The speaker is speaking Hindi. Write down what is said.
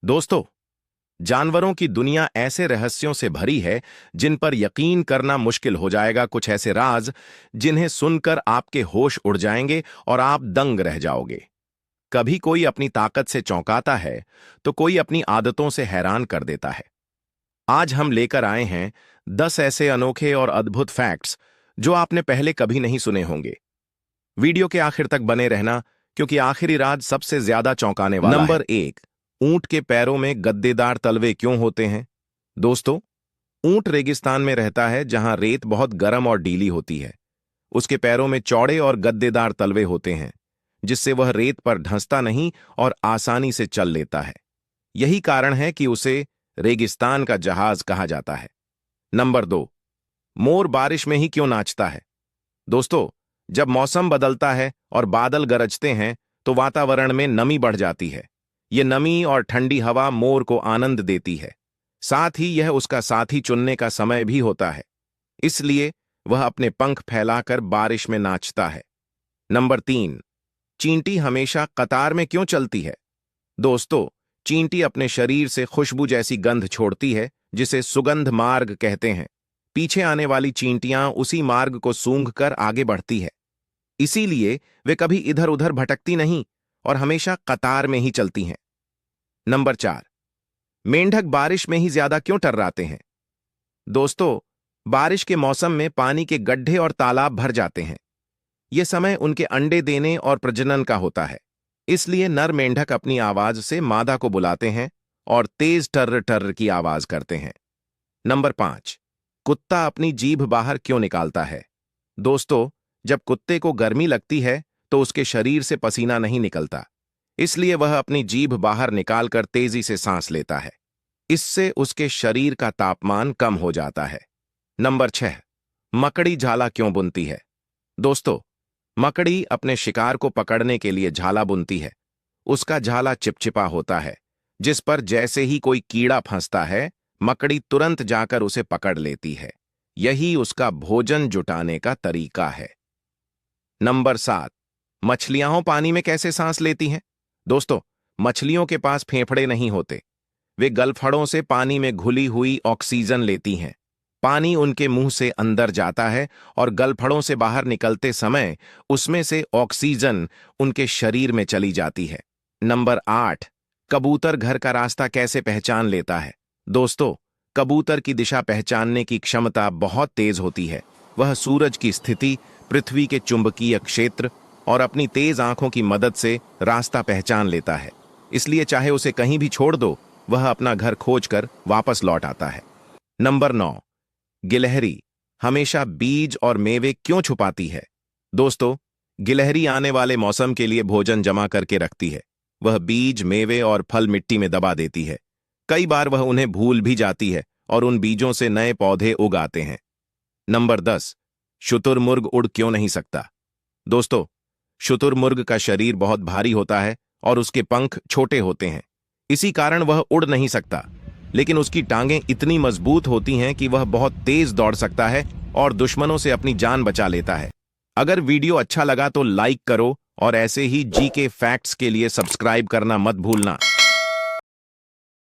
दोस्तों, जानवरों की दुनिया ऐसे रहस्यों से भरी है जिन पर यकीन करना मुश्किल हो जाएगा। कुछ ऐसे राज जिन्हें सुनकर आपके होश उड़ जाएंगे और आप दंग रह जाओगे। कभी कोई अपनी ताकत से चौंकाता है तो कोई अपनी आदतों से हैरान कर देता है। आज हम लेकर आए हैं 10 ऐसे अनोखे और अद्भुत फैक्ट्स जो आपने पहले कभी नहीं सुने होंगे। वीडियो के आखिर तक बने रहना, क्योंकि आखिरी राज सबसे ज्यादा चौंकाने वाला है। नंबर 1, ऊंट के पैरों में गद्देदार तलवे क्यों होते हैं? दोस्तों, ऊंट रेगिस्तान में रहता है जहां रेत बहुत गर्म और डीली होती है। उसके पैरों में चौड़े और गद्देदार तलवे होते हैं, जिससे वह रेत पर ढंसता नहीं और आसानी से चल लेता है। यही कारण है कि उसे रेगिस्तान का जहाज कहा जाता है। नंबर 2, मोर बारिश में ही क्यों नाचता है? दोस्तों, जब मौसम बदलता है और बादल गरजते हैं तो वातावरण में नमी बढ़ जाती है। ये नमी और ठंडी हवा मोर को आनंद देती है। साथ ही यह उसका साथी चुनने का समय भी होता है, इसलिए वह अपने पंख फैलाकर बारिश में नाचता है। नंबर 3, चींटी हमेशा कतार में क्यों चलती है? दोस्तों, चींटी अपने शरीर से खुशबू जैसी गंध छोड़ती है, जिसे सुगंध मार्ग कहते हैं। पीछे आने वाली चींटियां उसी मार्ग को सूंघकर आगे बढ़ती है, इसीलिए वे कभी इधर उधर भटकती नहीं और हमेशा कतार में ही चलती हैं। नंबर 4, मेंढक बारिश में ही ज्यादा क्यों टर्राते हैं? दोस्तों, बारिश के मौसम में पानी के गड्ढे और तालाब भर जाते हैं। यह समय उनके अंडे देने और प्रजनन का होता है, इसलिए नर मेंढक अपनी आवाज से मादा को बुलाते हैं और तेज टर्र टर्र की आवाज करते हैं। नंबर 5, कुत्ता अपनी जीभ बाहर क्यों निकालता है? दोस्तों, जब कुत्ते को गर्मी लगती है तो उसके शरीर से पसीना नहीं निकलता, इसलिए वह अपनी जीभ बाहर निकालकर तेजी से सांस लेता है। इससे उसके शरीर का तापमान कम हो जाता है। नंबर 6, मकड़ी झाला क्यों बुनती है? दोस्तों, मकड़ी अपने शिकार को पकड़ने के लिए झाला बुनती है। उसका झाला चिपचिपा होता है, जिस पर जैसे ही कोई कीड़ा फंसता है, मकड़ी तुरंत जाकर उसे पकड़ लेती है। यही उसका भोजन जुटाने का तरीका है। नंबर 7, मछलियां पानी में कैसे सांस लेती हैं? दोस्तों, मछलियों के पास फेफड़े नहीं होते। वे गलफड़ों से पानी में घुली हुई ऑक्सीजन लेती हैं। पानी उनके मुंह से अंदर जाता है और गलफड़ों से बाहर निकलते समय उसमें से ऑक्सीजन उनके शरीर में चली जाती है। नंबर 8, कबूतर घर का रास्ता कैसे पहचान लेता है? दोस्तों, कबूतर की दिशा पहचानने की क्षमता बहुत तेज होती है। वह सूरज की स्थिति, पृथ्वी के चुंबकीय क्षेत्र और अपनी तेज आंखों की मदद से रास्ता पहचान लेता है। इसलिए चाहे उसे कहीं भी छोड़ दो, वह अपना घर खोजकर वापस लौट आता है। नंबर 9, गिलहरी हमेशा बीज और मेवे क्यों छुपाती है? दोस्तों, गिलहरी आने वाले मौसम के लिए भोजन जमा करके रखती है। वह बीज, मेवे और फल मिट्टी में दबा देती है। कई बार वह उन्हें भूल भी जाती है और उन बीजों से नए पौधे उगाते हैं। नंबर 10, शुतुरमुर्ग उड़ क्यों नहीं सकता? दोस्तों, शुतुरमुर्ग का शरीर बहुत भारी होता है और उसके पंख छोटे होते हैं। इसी कारण वह उड़ नहीं सकता, लेकिन उसकी टांगें इतनी मजबूत होती हैं कि वह बहुत तेज दौड़ सकता है और दुश्मनों से अपनी जान बचा लेता है। अगर वीडियो अच्छा लगा तो लाइक करो और ऐसे ही जीके फैक्ट्स के लिए सब्सक्राइब करना मत भूलना।